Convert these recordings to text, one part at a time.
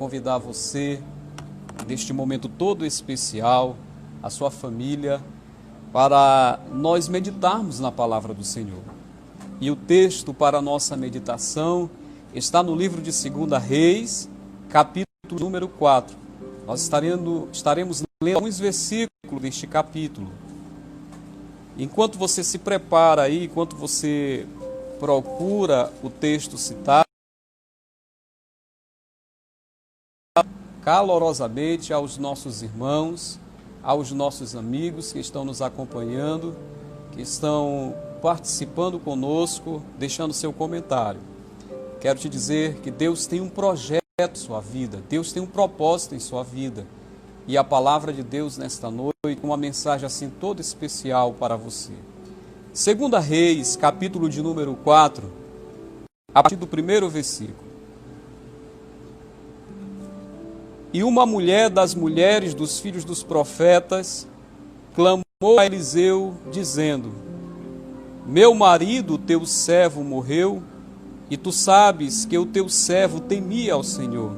Convidar você, neste momento todo especial, a sua família, para nós meditarmos na palavra do Senhor. E o texto para a nossa meditação está no livro de 2 Reis, capítulo número 4. Nós estaremos lendo alguns versículos deste capítulo. Enquanto você se prepara aí, enquanto você procura o texto citado, calorosamente aos nossos irmãos, aos nossos amigos que estão nos acompanhando, que estão participando conosco, deixando seu comentário. Quero te dizer que Deus tem um projeto em sua vida, Deus tem um propósito em sua vida. E a palavra de Deus nesta noite, uma mensagem assim toda especial para você. 2 Reis, capítulo de número 4, a partir do primeiro versículo. E uma mulher das mulheres dos filhos dos profetas clamou a Eliseu, dizendo: Meu marido, teu servo, morreu, e tu sabes que o teu servo temia ao Senhor.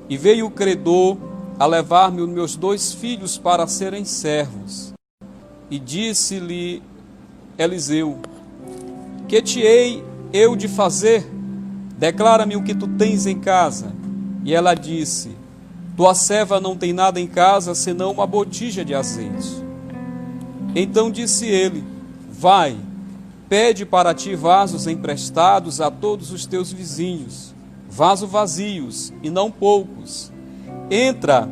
E veio o credor a levar-me os meus 2 filhos para serem servos. E disse-lhe Eliseu: Que te hei eu de fazer? Declara-me o que tu tens em casa. E ela disse: Tua serva não tem nada em casa, senão uma botija de azeite. Então disse ele: Vai, pede para ti vasos emprestados a todos os teus vizinhos, vasos vazios, e não poucos. Entra,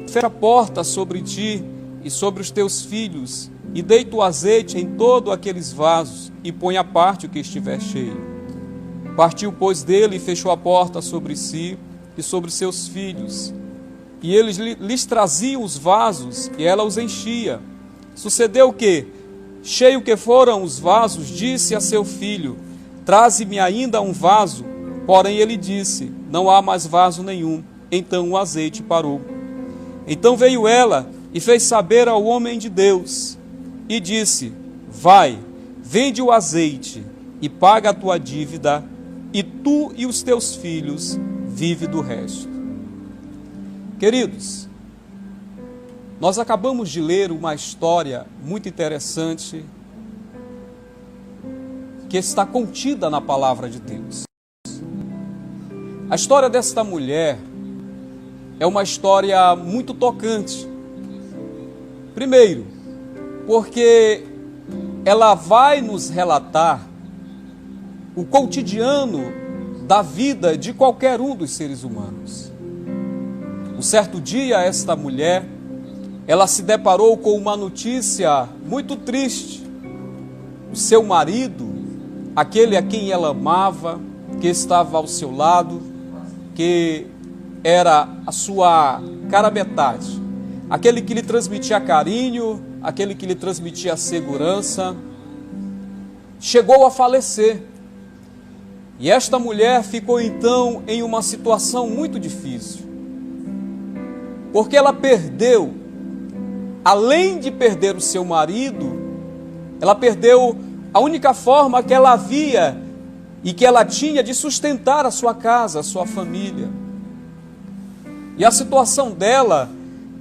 fecha a porta sobre ti e sobre os teus filhos, e deita o azeite em todos aqueles vasos, e põe à parte o que estiver cheio. Partiu, pois, dele e fechou a porta sobre si e sobre seus filhos. E eles lhes traziam os vasos, e ela os enchia. Sucedeu que, cheio que foram os vasos, disse a seu filho: Traze-me ainda um vaso. Porém ele disse: Não há mais vaso nenhum. Então o azeite parou. Então veio ela e fez saber ao homem de Deus, e disse: Vai, vende o azeite e paga a tua dívida, e tu e os teus filhos vive do resto. Queridos, nós acabamos de ler uma história muito interessante que está contida na palavra de Deus. A história desta mulher é uma história muito tocante. Primeiro, porque ela vai nos relatar o cotidiano da vida de qualquer um dos seres humanos. Um certo dia, esta mulher, ela se deparou com uma notícia muito triste. O seu marido, aquele a quem ela amava, que estava ao seu lado, que era a sua cara metade, aquele que lhe transmitia carinho, aquele que lhe transmitia segurança, chegou a falecer. E esta mulher ficou então em uma situação muito difícil, porque ela perdeu, além de perder o seu marido, ela perdeu a única forma que ela havia e que ela tinha de sustentar a sua casa, a sua família. E a situação dela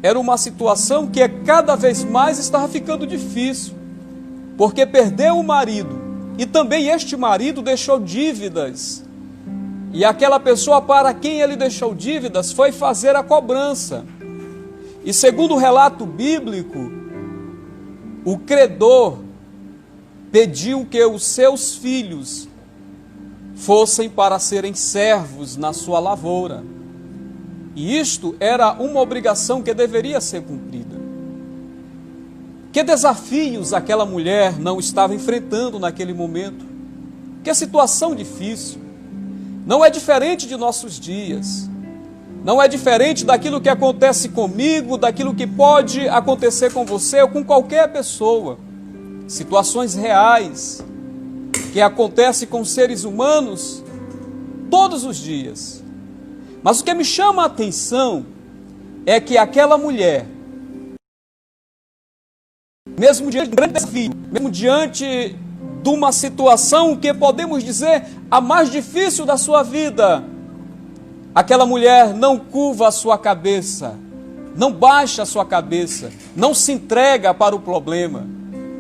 era uma situação que cada vez mais estava ficando difícil, porque perdeu o marido, e também este marido deixou dívidas, e aquela pessoa para quem ele deixou dívidas foi fazer a cobrança. E segundo o relato bíblico, o credor pediu que os seus filhos fossem para serem servos na sua lavoura. E isto era uma obrigação que deveria ser cumprida. Que desafios aquela mulher não estava enfrentando naquele momento? Que situação difícil. Não é diferente de nossos dias. Não é diferente daquilo que acontece comigo, daquilo que pode acontecer com você ou com qualquer pessoa. Situações reais que acontecem com seres humanos todos os dias. Mas o que me chama a atenção é que aquela mulher, mesmo diante de um grande desafio, mesmo diante de uma situação que podemos dizer a mais difícil da sua vida, Aquela mulher não curva a sua cabeça, não baixa a sua cabeça, não se entrega para o problema.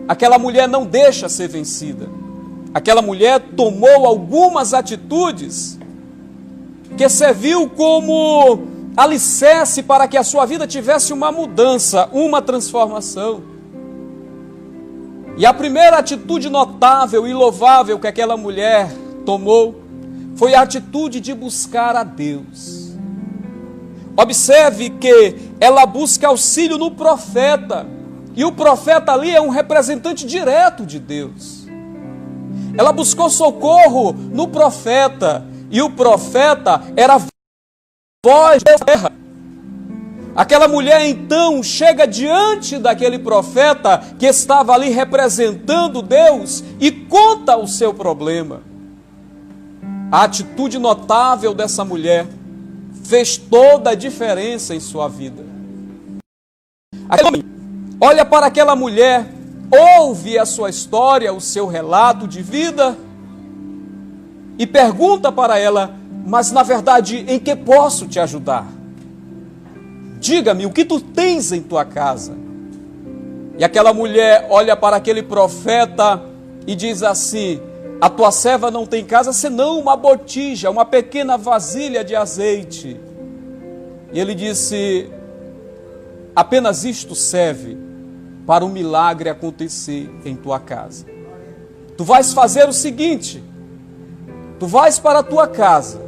Aquela mulher não deixa ser vencida. Aquela mulher tomou algumas atitudes que serviu como alicerce para que a sua vida tivesse uma mudança, uma transformação. E a primeira atitude notável e louvável que aquela mulher tomou foi a atitude de buscar a Deus. Observe que ela busca auxílio no profeta, e o profeta ali é um representante direto de Deus. Ela buscou socorro no profeta, e o profeta era a voz da terra. Aquela mulher então chega diante daquele profeta que estava ali representando Deus e conta o seu problema. A atitude notável dessa mulher fez toda a diferença em sua vida. Olha para aquela mulher, ouve a sua história, o seu relato de vida e pergunta para ela: mas na verdade, em que posso te ajudar? Diga-me, o que tu tens em tua casa? E aquela mulher olha para aquele profeta e diz assim: a tua serva não tem casa senão uma botija, uma pequena vasilha de azeite. E ele disse: apenas isto serve para um milagre acontecer em tua casa. Tu vais fazer o seguinte: tu vais para a tua casa,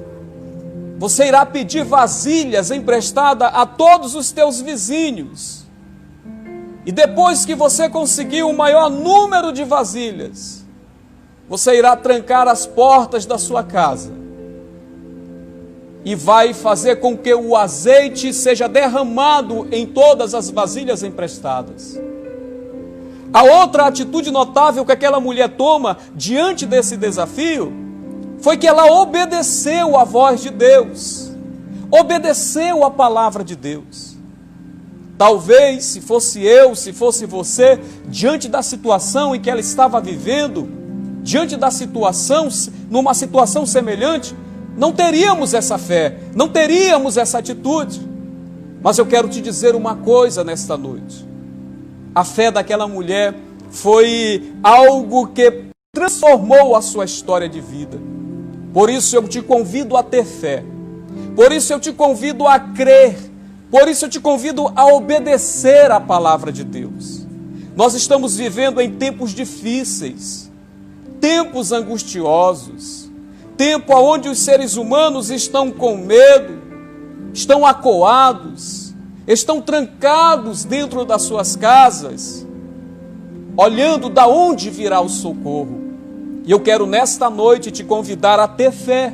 você irá pedir vasilhas emprestadas a todos os teus vizinhos. E depois que você conseguir o maior número de vasilhas, você irá trancar as portas da sua casa e vai fazer com que o azeite seja derramado em todas as vasilhas emprestadas. A outra atitude notável que aquela mulher toma diante desse desafio foi que ela obedeceu à voz de Deus, obedeceu à palavra de Deus. Talvez, se fosse eu, se fosse você, diante da situação em que ela estava vivendo, diante da situação, numa situação semelhante, não teríamos essa fé, não teríamos essa atitude. Mas eu quero te dizer uma coisa nesta noite: a fé daquela mulher foi algo que transformou a sua história de vida. Por isso eu te convido a ter fé, por isso eu te convido a crer, por isso eu te convido a obedecer à palavra de Deus. Nós estamos vivendo em tempos difíceis, tempos angustiosos, tempo onde os seres humanos estão com medo, estão acuados, estão trancados dentro das suas casas, olhando da onde virá o socorro. E eu quero nesta noite te convidar a ter fé,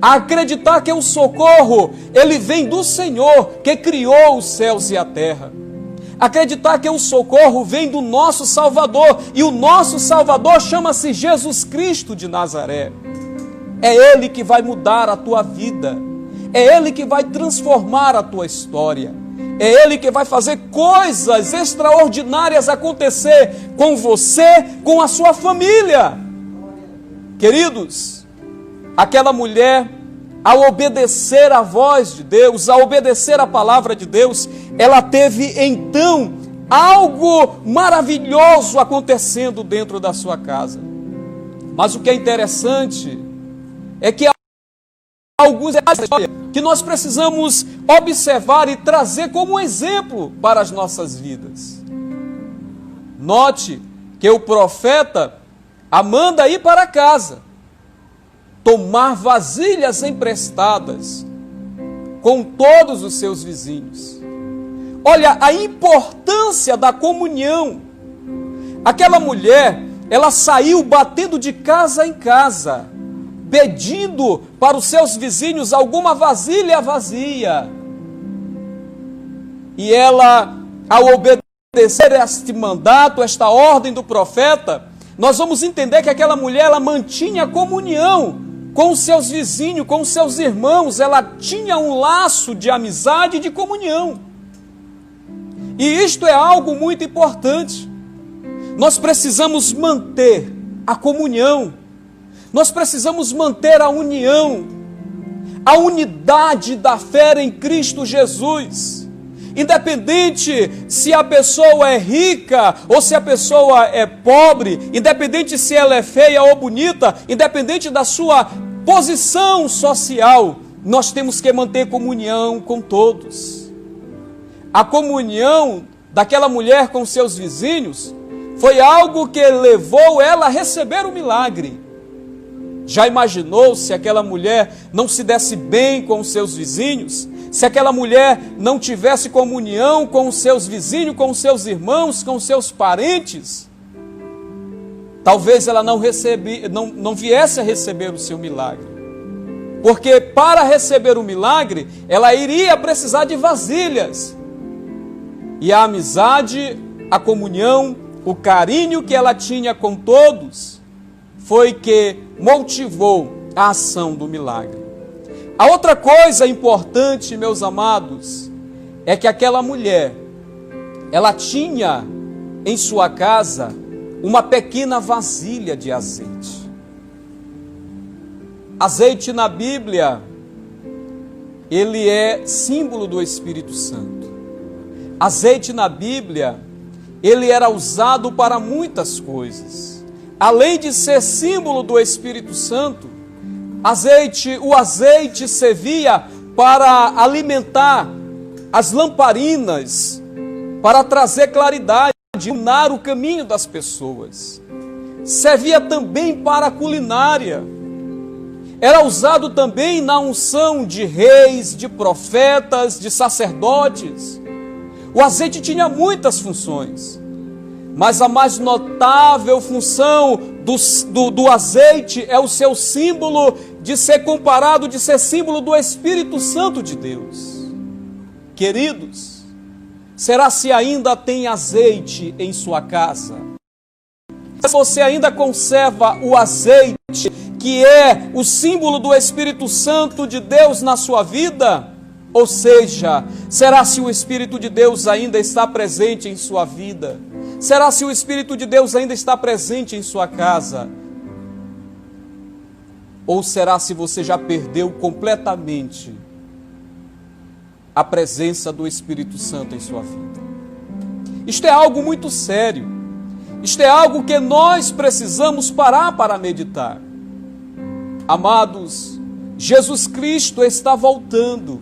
a acreditar que o socorro, ele vem do Senhor, que criou os céus e a terra. Acreditar que o socorro vem do nosso Salvador, e o nosso Salvador chama-se Jesus Cristo de Nazaré. É Ele que vai mudar a tua vida, é Ele que vai transformar a tua história, é Ele que vai fazer coisas extraordinárias acontecer com você, com a sua família. Queridos, aquela mulher, ao obedecer à voz de Deus, ao obedecer à palavra de Deus, ela teve então algo maravilhoso acontecendo dentro da sua casa. Mas o que é interessante é que há alguns detalhes que nós precisamos observar e trazer como exemplo para as nossas vidas. Note que o profeta a manda ir para casa, tomar vasilhas emprestadas com todos os seus vizinhos. Olha a importância da comunhão. Aquela mulher, ela saiu batendo de casa em casa, pedindo para os seus vizinhos alguma vasilha vazia. E ela, ao obedecer este mandato, esta ordem do profeta, nós vamos entender que aquela mulher, ela mantinha comunhão com os seus vizinhos, com os seus irmãos. Ela tinha um laço de amizade e de comunhão. E isto é algo muito importante. Nós precisamos manter a comunhão. Nós precisamos manter a união. a unidade da fé em Cristo Jesus. Independente se a pessoa é rica ou se a pessoa é pobre, independente se ela é feia ou bonita, independente da sua posição social, nós temos que manter comunhão com todos. A comunhão daquela mulher com seus vizinhos foi algo que levou ela a receber o milagre. Já imaginou se aquela mulher não se desse bem com os seus vizinhos? Se aquela mulher não tivesse comunhão com os seus vizinhos, com os seus irmãos, com os seus parentes? Talvez ela não viesse a receber o seu milagre. Porque para receber o milagre, ela iria precisar de vasilhas. E a amizade, a comunhão, o carinho que ela tinha com todos, foi que motivou a ação do milagre. A outra coisa importante, meus amados, é que aquela mulher, ela tinha em sua casa uma pequena vasilha de azeite. Azeite na Bíblia, ele é símbolo do Espírito Santo. Azeite na Bíblia, ele era usado para muitas coisas. Além de ser símbolo do Espírito Santo, o azeite servia para alimentar as lamparinas, para trazer claridade, iluminar o caminho das pessoas. Servia também para a culinária. Era usado também na unção de reis, de profetas, de sacerdotes. O azeite tinha muitas funções, mas a mais notável função do azeite é o seu símbolo de ser comparado, de ser símbolo do Espírito Santo de Deus. Queridos, será se ainda tem azeite em sua casa? Se você ainda conserva o azeite, que é o símbolo do Espírito Santo de Deus na sua vida? Ou seja, será se o Espírito de Deus ainda está presente em sua vida? Será se o Espírito de Deus ainda está presente em sua casa? Ou será se você já perdeu completamente a presença do Espírito Santo em sua vida? Isto é algo muito sério. Isto é algo que nós precisamos parar para meditar. Amados, Jesus Cristo está voltando.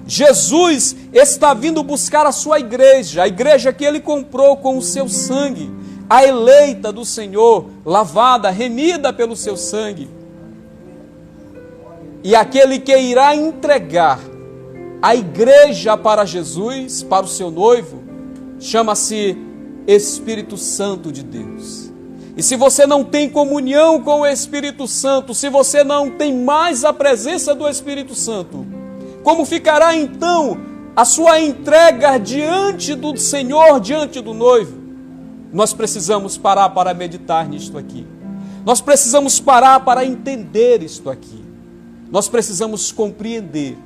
Jesus está vindo buscar a sua igreja, a igreja que ele comprou com o seu sangue, a eleita do Senhor, lavada, remida pelo seu sangue. E aquele que irá entregar a igreja para Jesus, para o seu noivo, chama-se Espírito Santo de Deus. E se você não tem comunhão com o Espírito Santo, se você não tem mais a presença do Espírito Santo, como ficará então a sua entrega diante do Senhor, diante do noivo? Nós precisamos parar para meditar nisto aqui. Nós precisamos parar para entender isto aqui. Nós precisamos compreender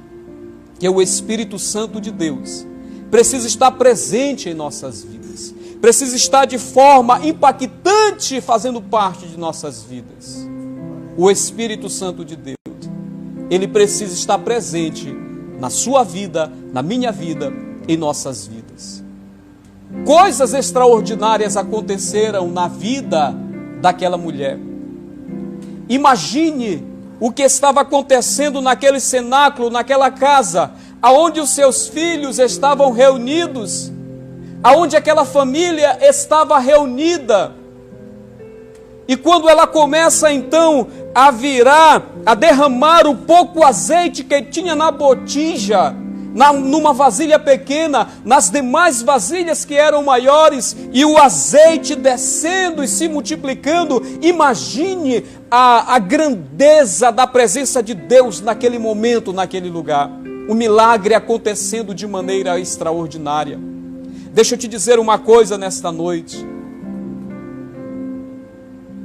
que o Espírito Santo de Deus precisa estar presente em nossas vidas. Precisa estar de forma impactante fazendo parte de nossas vidas. O Espírito Santo de Deus, ele precisa estar presente na sua vida, na minha vida, em nossas vidas. Coisas extraordinárias aconteceram na vida daquela mulher. Imagine o que estava acontecendo naquele cenáculo, naquela casa, aonde os seus filhos estavam reunidos, aonde aquela família estava reunida. E quando ela começa então a virar, a derramar o pouco azeite que tinha na botija, numa vasilha pequena, nas demais vasilhas que eram maiores, e o azeite descendo e se multiplicando, imagine a grandeza da presença de Deus naquele momento, naquele lugar. O milagre acontecendo de maneira extraordinária. Deixa eu te dizer uma coisa nesta noite.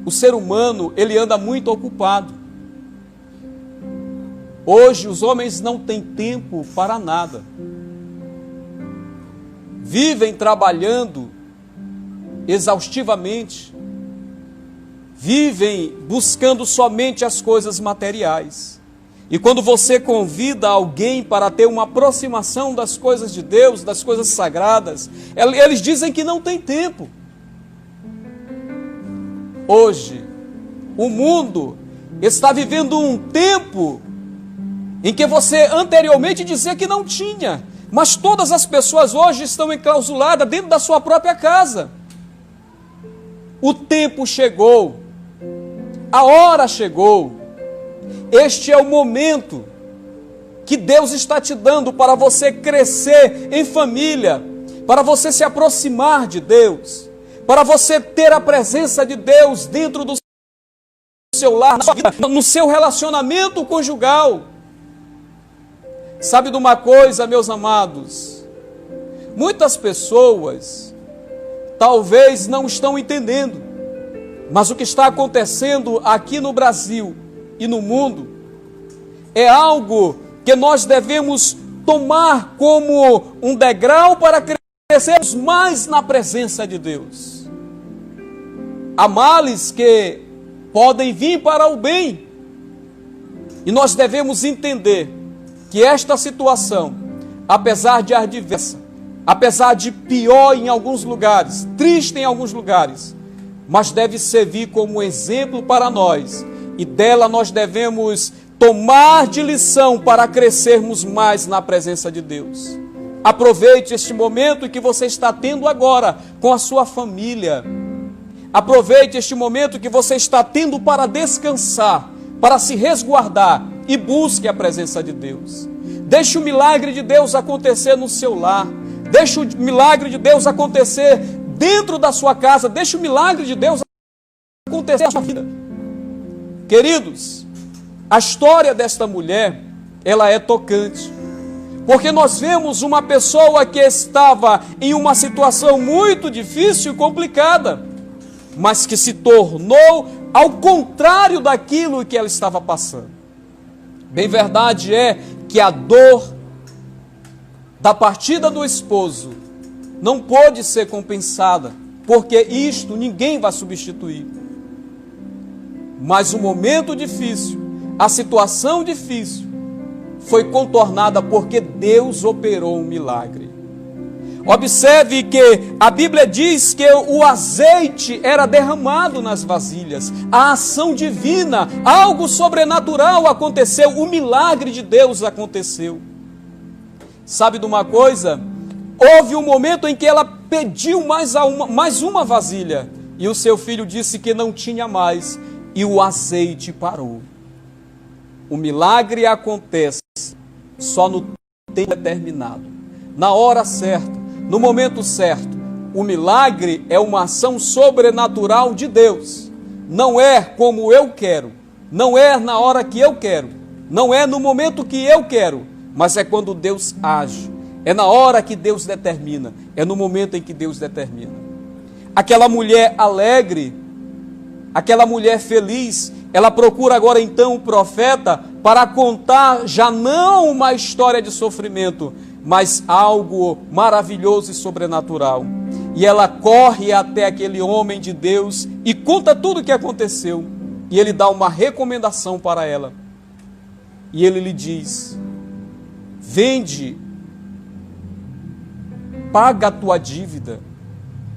O ser humano, ele anda muito ocupado. Hoje os homens não têm tempo para nada. Vivem trabalhando exaustivamente. Vivem buscando somente as coisas materiais. E quando você convida alguém para ter uma aproximação das coisas de Deus, das coisas sagradas, eles dizem que não tem tempo. Hoje, o mundo está vivendo um tempo em que você anteriormente dizia que não tinha, mas todas as pessoas hoje estão enclausuladas dentro da sua própria casa. O tempo chegou, a hora chegou. Este é o momento que Deus está te dando para você crescer em família, para você se aproximar de Deus, para você ter a presença de Deus dentro do seu lar, na sua vida, no seu relacionamento conjugal. Sabe de uma coisa, meus amados? Muitas pessoas talvez não estão entendendo, mas o que está acontecendo aqui no Brasil e no mundo é algo que nós devemos tomar como um degrau para crescermos mais na presença de Deus. Há males que podem vir para o bem, e nós devemos entender que esta situação, apesar de adversa, apesar de pior em alguns lugares, triste em alguns lugares, mas deve servir como exemplo para nós, e dela nós devemos tomar de lição para crescermos mais na presença de Deus. Aproveite este momento que você está tendo agora com a sua família. Aproveite este momento que você está tendo para descansar, para se resguardar, e busque a presença de Deus. Deixe o milagre de Deus acontecer no seu lar. Deixe o milagre de Deus acontecer dentro da sua casa. Deixe o milagre de Deus acontecer na sua vida. Queridos, a história desta mulher, ela é tocante. Porque nós vemos uma pessoa que estava em uma situação muito difícil e complicada, mas que se tornou ao contrário daquilo que ela estava passando. Bem verdade é que a dor da partida do esposo não pode ser compensada, porque isto ninguém vai substituir. Mas o momento difícil, a situação difícil, foi contornada porque Deus operou um milagre. Observe que a Bíblia diz que o azeite era derramado nas vasilhas. A ação divina, algo sobrenatural aconteceu, o milagre de Deus aconteceu. Sabe de uma coisa? Houve um momento em que ela pediu mais uma vasilha, e o seu filho disse que não tinha mais, e o azeite parou. O milagre acontece só no tempo determinado, na hora certa, no momento certo. O milagre é uma ação sobrenatural de Deus. Não é como eu quero, não é na hora que eu quero, não é no momento que eu quero, mas é quando Deus age. É na hora que Deus determina, é no momento em que Deus determina. Aquela mulher alegre, aquela mulher feliz, ela procura agora então o profeta para contar já não uma história de sofrimento, mas algo maravilhoso e sobrenatural. E ela corre até aquele homem de Deus e conta tudo o que aconteceu. E ele dá uma recomendação para ela. E ele lhe diz: vende, paga a tua dívida,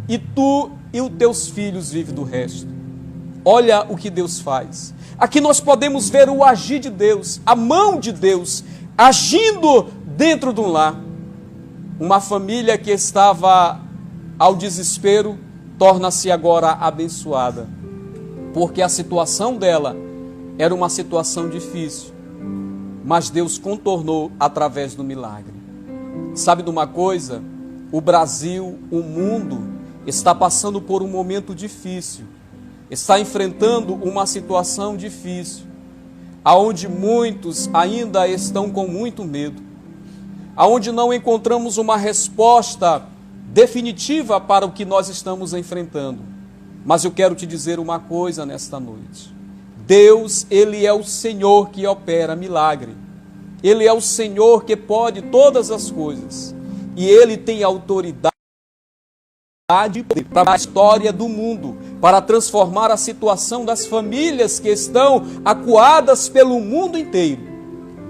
e tu e os teus filhos vivem do resto. Olha o que Deus faz. Aqui nós podemos ver o agir de Deus, a mão de Deus, agindo dentro de um lar. Uma família que estava ao desespero, torna-se agora abençoada. Porque a situação dela era uma situação difícil, mas Deus contornou através do milagre. Sabe de uma coisa? O Brasil, o mundo, está passando por um momento difícil. Está enfrentando uma situação difícil, aonde muitos ainda estão com muito medo, aonde não encontramos uma resposta definitiva para o que nós estamos enfrentando. Mas eu quero te dizer uma coisa nesta noite. Deus, Ele é o Senhor que opera milagre. Ele é o Senhor que pode todas as coisas. E Ele tem autoridade para a história do mundo, para transformar a situação das famílias que estão acuadas pelo mundo inteiro.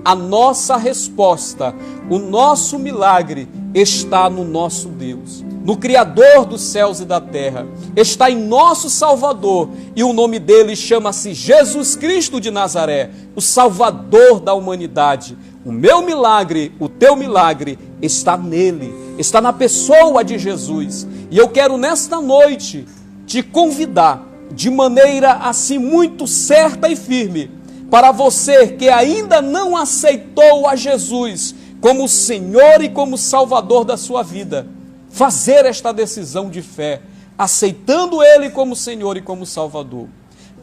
a nossa resposta, o nosso milagre está no nosso Deus, no Criador dos céus e da terra, está em nosso Salvador, e o nome dele chama-se Jesus Cristo de Nazaré, o Salvador da humanidade. O meu milagre, o teu milagre está nele, está na pessoa de Jesus. E eu quero nesta noite te convidar de maneira assim muito certa e firme, para você que ainda não aceitou a Jesus como Senhor e como Salvador da sua vida, fazer esta decisão de fé, aceitando Ele como Senhor e como Salvador.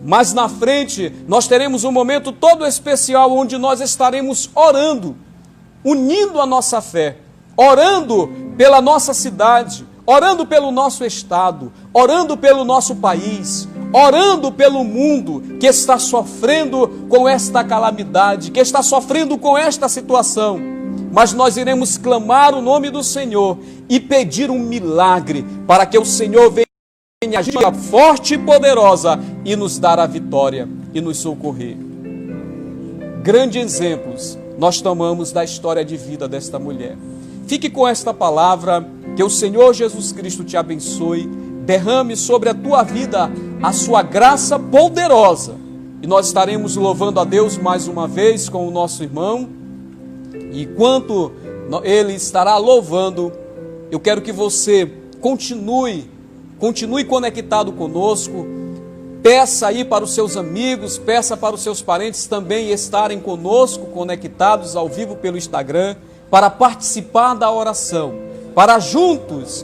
Mas na frente nós teremos um momento todo especial onde nós estaremos orando, unindo a nossa fé, orando pela nossa cidade, orando pelo nosso estado, orando pelo nosso país, orando pelo mundo que está sofrendo com esta calamidade, que está sofrendo com esta situação. Mas nós iremos clamar o nome do Senhor e pedir um milagre para que o Senhor venha agir forte e poderosa e nos dar a vitória e nos socorrer. Grandes exemplos nós tomamos da história de vida desta mulher. Fique com esta palavra, que o Senhor Jesus Cristo te abençoe, derrame sobre a tua vida a sua graça poderosa. E nós estaremos louvando a Deus mais uma vez com o nosso irmão. E enquanto ele estará louvando, eu quero que você continue conectado conosco. Peça aí para os seus amigos, peça para os seus parentes também estarem conosco, conectados ao vivo pelo Instagram, para participar da oração, para juntos